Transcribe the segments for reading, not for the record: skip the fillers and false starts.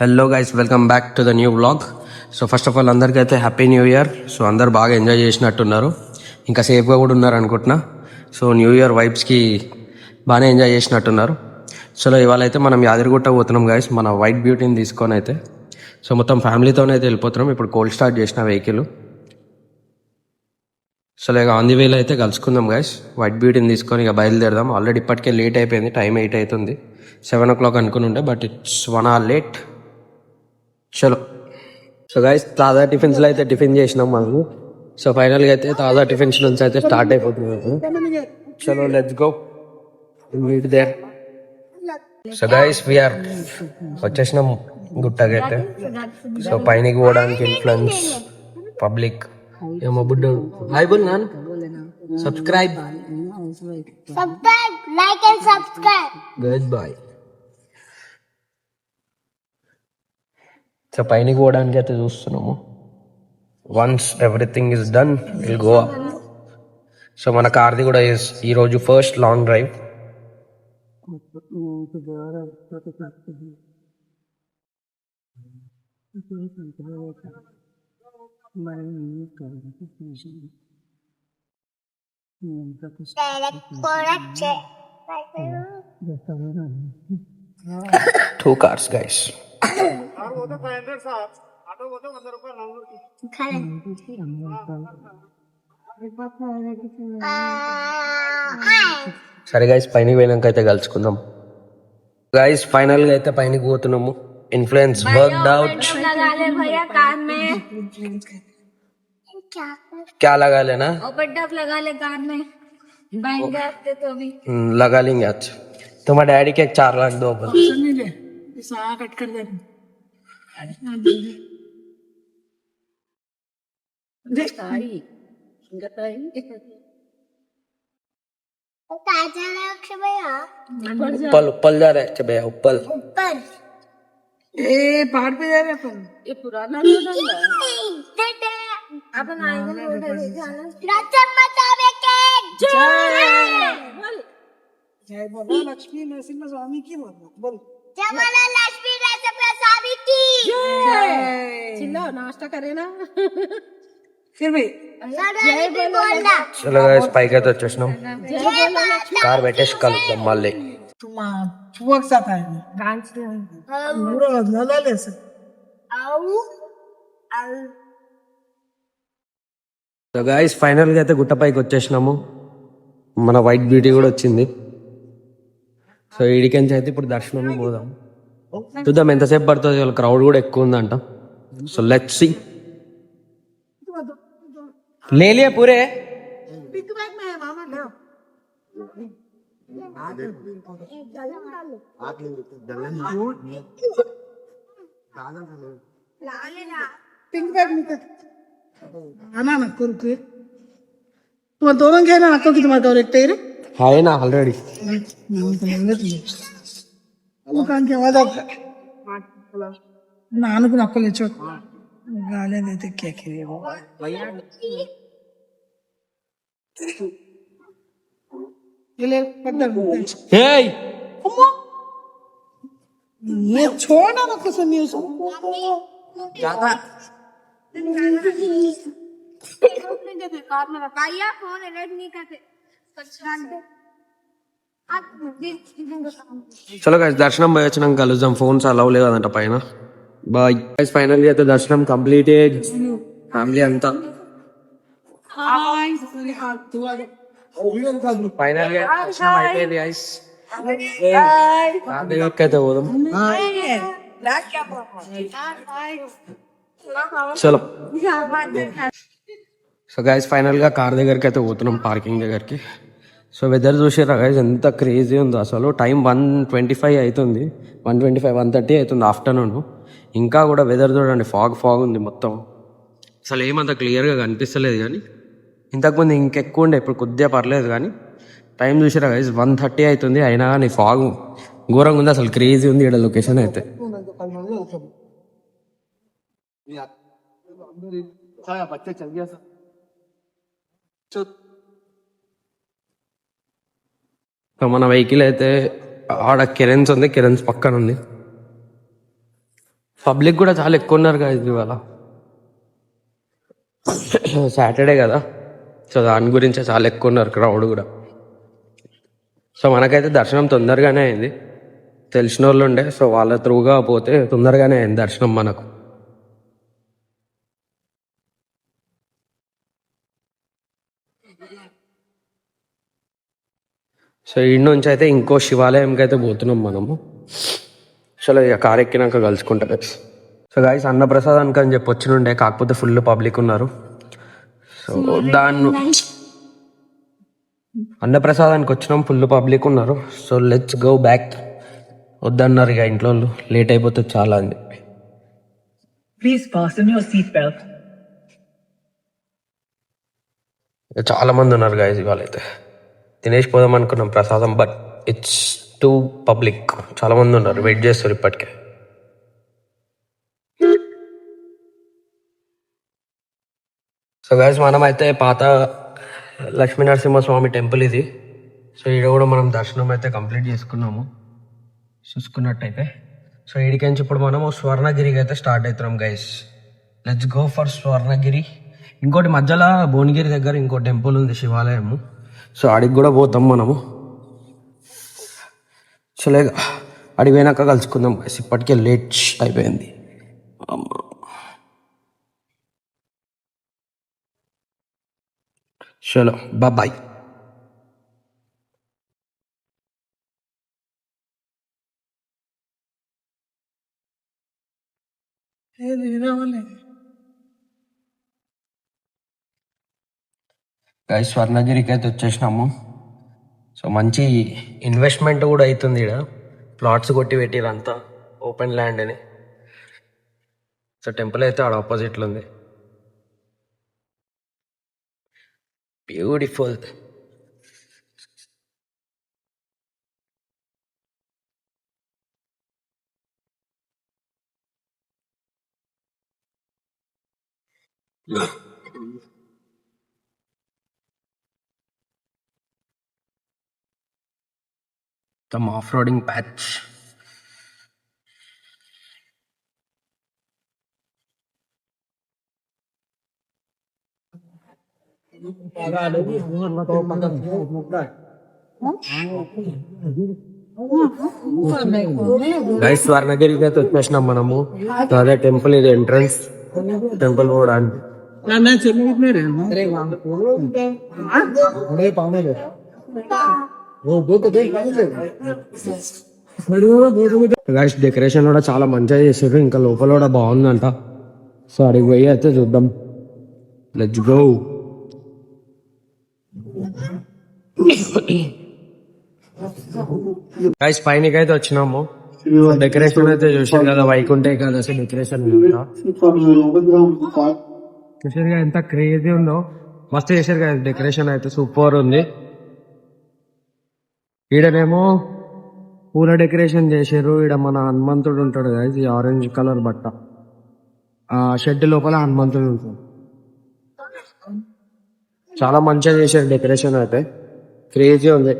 Hello guys, welcome back to the new vlog. So first of all అందరికీ అయితే happy new year. So అందరు బాగా enjoy చేసినట్టున్నారు, ఇంకా సేఫ్గా కూడా ఉన్నారు అనుకుంటున్నా. సో న్యూ ఇయర్ వైబ్స్కి బాగానే ఎంజాయ్ చేసినట్టున్నారు. సో ఇవాళ అయితే మనం యాదగిరిగుట్ట పోతున్నాం గైస్, మన వైట్ బ్యూటీని తీసుకొని అయితే. సో మొత్తం ఫ్యామిలీతోనే అయితే వెళ్ళిపోతున్నాం. ఇప్పుడు కోల్డ్ స్టార్ట్ చేసిన వెహికల్. సో ఇక ఆన్ ది వేలో అయితే కలుసుకుందాం గైస్. వైట్ బ్యూటీని తీసుకొని ఇక బయలుదేరదాం. ఆల్రెడీ ఇప్పటికే లేట్ అయిపోయింది, టైం 8 అవుతుంది. 7 o'clock అనుకుని ఉండే, బట్ ఇట్స్ 1 hour లేట్. చలో. సో గైస్, తాజా టిఫిన్స్లో అయితే టిఫిన్ చేసినాం మనము. సో ఫైనల్గా అయితే తాజా టిఫిన్స్ నుంచి అయితే స్టార్ట్ అయిపోతుంది. చలో, let's go meet there. So guys, we are వచ్చేసినాం గుట్టకి అయితే. సో పైనకి పోవడానికి ఇన్ఫ్లుయెన్స్ పబ్లిక్ ఏమో బుడ్డు హాయ్ బోల్ నాన్న. Subscribe, like and subscribe. Good boy. So పైనకి పోవడానికి అయితే చూస్తున్నాము. Once everything is done will go up. So మన కార్ది కూడా ఈరోజు first long drive. Two cars, guys. సరే గైస్, పైనకి పోయినాక అయితే కలుసుకుందాం. గైస్ ఫైనల్ గా అయితే పైనకి పోతున్నాము. Influence worked out. क्या लगा लेना? ओवरडब लगा ले कार में, बाइंडर दे तो भी लगा लेंगे आज. तुम्हारे डैडी के 4 लाख दो अपन. नहीं ले, इस आ कट कर दे. ऊपर ऊपर जा रहे हैं भैया, ऊपर. ए पहाड़ पे जा रहे अपन. ये पुराना रोड है. अपन आएंगे रोड है जाना. जय बोलो लक्ष्मी नरसिम्हा स्वामी की बोल. लक्ष्मी नरसिम्हा स्वामी की चिल्लाओ, नाश्ता करे ना. फिर भी जय बोलो. चलो गाइस, పైకి అయితే వచ్చేసినాం. కార్ పెట్టేసి కలుద్దాం మళ్ళీ. तुम फुआ के साथ आए डांस पूरा मजा ले सकते. సో గాయస్, ఫైనల్గా అయితే గుట్టపైకి వచ్చేసినాము. మన వైట్ బ్యూటీ కూడా వచ్చింది. సో ఇడికెంచి అయితే ఇప్పుడు దర్శనం పోదాం. చూద్దాం ఎంతసేపు పడుతుంది, వాళ్ళ క్రౌడ్ కూడా ఎక్కువ ఉందంట. So let's see. ले लिए पूरे. बिग बैग में है मामा लो. पिंक बैग में आना ना कुरकुरे. तुम दोनों के ना आपको की तुम्हारा और एक तेरे है ना ऑलरेडी. वो कान के आवाज आता ना को नक्को ले चो गाले देते क्या खेले वो ये ले पकड़. हे ये छोड़ना ना कुछ नहीं उसको ज्यादा कार में रखाया फोन अलर्ट नहीं करते. చలో గైస్, దర్శనం పోయి వచ్చినాక కలుద్దాం. ఫోన్స్ అలవ్ లేదంట పైన. బాయ్ గైస్, ఫైనల్లీ అయితే దర్శనం కంప్లీటెడ్. ఫ్యామిలీ అంతా ఫైనల్ గా దర్శనం అయిపోయింది గైస్. దగ్గరికి అయితే పోదాం. చలో. సో గైస్, ఫైనల్ గా కార్ దగ్గరికి అయితే పోతున్నాం, పార్కింగ్ దగ్గరికి. సో వెదర్ చూసారా గైస్, ఎంత క్రేజీ ఉందో అసలు. టైం 1:25 అవుతుంది, 1:25, 1:30 అవుతుంది ఆఫ్టర్నూన్. ఇంకా కూడా వెదర్ చూడండి, ఫాగ్ ఉంది మొత్తం. అసలు ఏమంత క్లియర్గా కనిపిస్తలేదు, కానీ ఇంతకుముందు ఇంకెక్కువ ఉండే, ఇప్పుడు కొద్దిగా పర్లేదు. కానీ టైం చూసారా గైస్, 1:30 అవుతుంది, అయినా కానీ ఫాగ్ ఘోరంగా ఉంది. అసలు క్రేజీ ఉంది ఇక్కడ లొకేషన్ అయితే. సో మన వెహికల్ అయితే ఆడ కిరణ్స్ ఉంది, కిరణ్స్ పక్కన ఉంది. పబ్లిక్ కూడా చాలా ఎక్కువ ఉన్నారు కదా ఇవాళ సాటర్డే కదా. సో దాని గురించే చాలా ఎక్కువ ఉన్నారు క్రౌడ్ కూడా. సో మనకైతే దర్శనం తొందరగానే అయింది, తెలిసిన వాళ్ళు ఉండే, సో వాళ్ళ త్రూగా పోతే తొందరగానే అయింది దర్శనం మనకు. సో ఈ నుంచి అయితే ఇంకో శివాలయంకి అయితే పోతున్నాం మనము. చలో ఇక కారు ఎక్కినాక కలుసుకుంటా గైస్. సో గైస్ అన్నప్రసాదానికి అని చెప్పి వచ్చినుండే, కాకపోతే ఫుల్ పబ్లిక్ ఉన్నారు. సో దాన్ని అన్నప్రసాదానికి వచ్చినాం, ఫుల్ పబ్లిక్ ఉన్నారు. So let's go back. వద్దన్నారు ఇక ఇంట్లో వాళ్ళు, లేట్ అయిపోతుంది చాలా అని చెప్పి. Please fasten your seatbelt. ఇక చాలా మంది ఉన్నారు గైస్ ఇవాళ అయితే. తినేసి పోదాం అనుకున్నాం ప్రసాదం, బట్ ఇట్స్ టూ పబ్లిక్, చాలా మంది ఉన్నారు, వెయిట్ చేస్తారు ఇప్పటికే. సో గైస్ మనం అయితే పాత లక్ష్మీ నరసింహస్వామి టెంపుల్ ఇది. సో ఈడ కూడా మనం దర్శనం అయితే కంప్లీట్ చేసుకున్నాము చూసుకున్నట్టయితే. సో ఈడికించి ఇప్పుడు మనము స్వర్ణగిరికి అయితే స్టార్ట్ అవుతున్నాం guys. Let's go for Swarnagiri. ఇంకోటి మధ్యలో భువనగిరి దగ్గర ఇంకో టెంపుల్ ఉంది, శివాలయము. సో ఆడికి కూడా పోతాం మనము. చలే అడిగి పోయినాక కలుసుకుందాం గైస్, ఇప్పటికే లేట్ అయిపోయింది. చలో బాయ్. గైస్ స్వర్ణగిరికి అయితే వచ్చేసినాము. సో మంచి ఇన్వెస్ట్మెంట్ కూడా అవుతుంది ఇక్కడ, ప్లాట్స్ కొట్టి పెట్టిరంతా ఓపెన్ ల్యాండ్ అని. సో టెంపుల్ అయితే ఆడ ఆపోజిట్లో ఉంది, beautiful. Some off-roading patch. Guys స్వర్ణగిరికి అయితే వచ్చేసినాం మనము. అదే టెంపుల్, ఇది ఎంట్రన్స్ టెంపుల్ పోవడానికి. గైస్ డెకరేషన్ కూడా చాలా మంచిగా చేసారు, ఇంకా లోపల కూడా బాగుందంట. సో అడిగి పోయి అయితే చూద్దాం. Let's go. గైస్ పైనకి అయితే వచ్చినాము. డెకరేషన్ అయితే చూసారు కదా, వైకుంఠ ఏకాదశి డెకరేషన్ చూసారు కదా, ఎంత క్రేజీ ఉందో. మస్తు చేశారు కదా డెకరేషన్ అయితే, సూపర్ ఉంది. ఈడనేమో పూల డెకరేషన్ చేశారు. ఈడ మన హనుమంతుడు ఉంటాడు కదా, ఇది ఆరెంజ్ కలర్ బట్ట, ఆ షెడ్ లోపల హనుమంతుడు ఉంటాడు. చాలా మంచిగా చేశారు డెకరేషన్ అయితే, క్రేజీ ఉంది.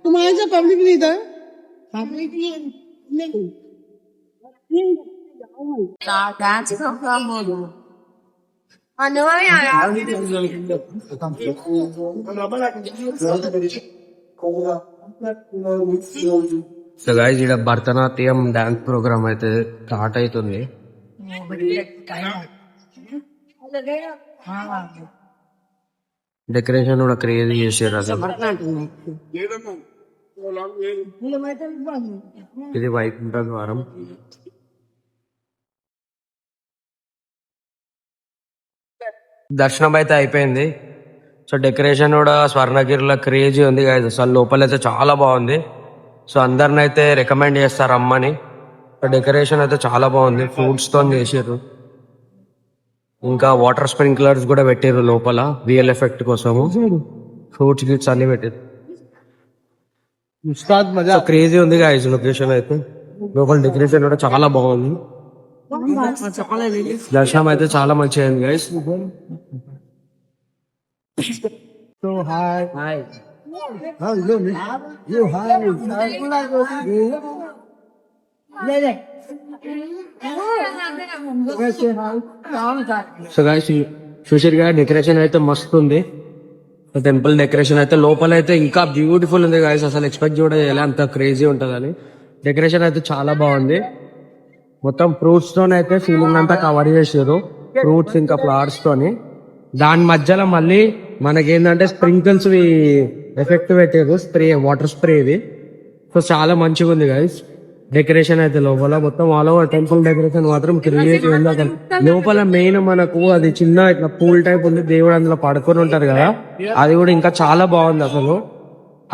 तुम्हारे पब्लिक नहीं था డాన్స్ ప్రోగ్రామ్ అనువే సో గైస్ ఇక్కడ భరతనాట్యం డాన్స్ ప్రోగ్రామ్ అయితే స్టార్ట్ అవుతుంది. డెకరేషన్ కూడా క్రేజీ చేసారు అసలు. ఇది వైకుంఠ ద్వారం. దర్శనం అయితే అయిపోయింది. సో డెకరేషన్ కూడా స్వర్ణగిరిలో క్రేజీ ఉంది గైస్, అసలు లోపలైతే చాలా బాగుంది. సో అందరిని అయితే రికమెండ్ చేస్తారు అమ్మని. డెకరేషన్ అయితే చాలా బాగుంది, ఫ్రూట్స్ తో చేసారు. ఇంకా వాటర్ స్ప్రింక్లర్స్ కూడా పెట్టారు లోపల, రియల్ ఎఫెక్ట్ కోసము. ఫ్రూట్స్ గిట్స్ అన్ని పెట్టారు. క్రేజీ ఉంది గైస్ లొకేషన్ అయితే. లోపల డెకరేషన్ కూడా చాలా బాగుంది. దర్శనం అయితే చాలా మంచిగా అయింది గైస్. సో గాయస్ చూసారు కదా, డెకరేషన్ అయితే మస్తు ఉంది. టెంపుల్ డెకరేషన్ అయితే లోపల అయితే ఇంకా బ్యూటిఫుల్ ఉంది గాయస్. అసలు ఎక్స్పెక్ట్ కూడా చేయలే అంత క్రేజీ ఉంటుందని. డెకరేషన్ అయితే చాలా బాగుంది. మొత్తం ఫ్రూట్స్ తోనైతే సీలింగ్ అంతా కవర్ చేసారు. ఫ్రూట్స్ ఇంకా ఫ్లవర్స్ తోని. దాని మధ్యలో మళ్ళీ మనకేంటంటే స్ప్రింకిల్స్ ఎఫెక్ట్ పెట్టారు, స్ప్రే, వాటర్ స్ప్రే ఇది. సో చాలా మంచిగా ఉంది గైస్ డెకరేషన్ అయితే. లోపల మొత్తం ఆల్ ఓవర్ టెంపుల్ డెకరేషన్ మాత్రం క్రియేటివ్ ఉంది. అసలు లోపల మెయిన్ మనకు అది చిన్న ఇట్లా పూల్ టైప్ ఉంది, దేవుడు అందులో పడుకొని ఉంటారు కదా, అది కూడా ఇంకా చాలా బాగుంది అసలు.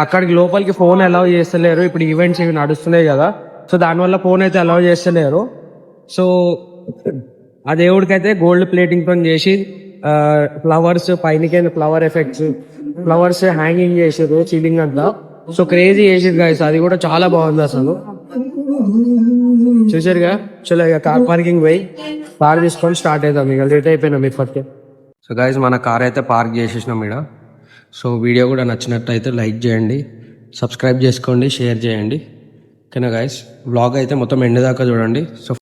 అక్కడికి లోపలికి ఫోన్ అలౌ చేస్తలేరు, ఇప్పుడు ఈవెంట్స్ ఇవి నడుస్తున్నాయి కదా, సో దానివల్ల ఫోన్ అయితే అలౌ చేస్తలేరు. సో ఆ దేవుడికైతే గోల్డ్ ప్లేటింగ్ తో చేసి ఫ్లవర్స్ పైనకి ఫ్లవర్ ఎఫెక్ట్స్, ఫ్లవర్స్ హ్యాంగింగ్ చేసారు సీలింగ్ అంతా. సో క్రేజీ చేసారు గైస్, అది కూడా చాలా బాగుంది అసలు. చూసారుగా. చలో ఇక కార్ పార్కింగ్ పోయి కార్ తీసుకొని స్టార్ట్ అవుతాం. ఇక లేట్ అయిపోయినాం ఇప్పటికే. సో గైస్ మన కార్ అయితే పార్క్ చేసేసినాం ఇక్కడ. సో వీడియో కూడా నచ్చినట్టయితే లైక్ చేయండి, సబ్స్క్రైబ్ చేసుకోండి, షేర్ చేయండి. ఓకేనా గైస్. వ్లాగ్ అయితే మొత్తం ఎండ్ దాకా చూడండి. సో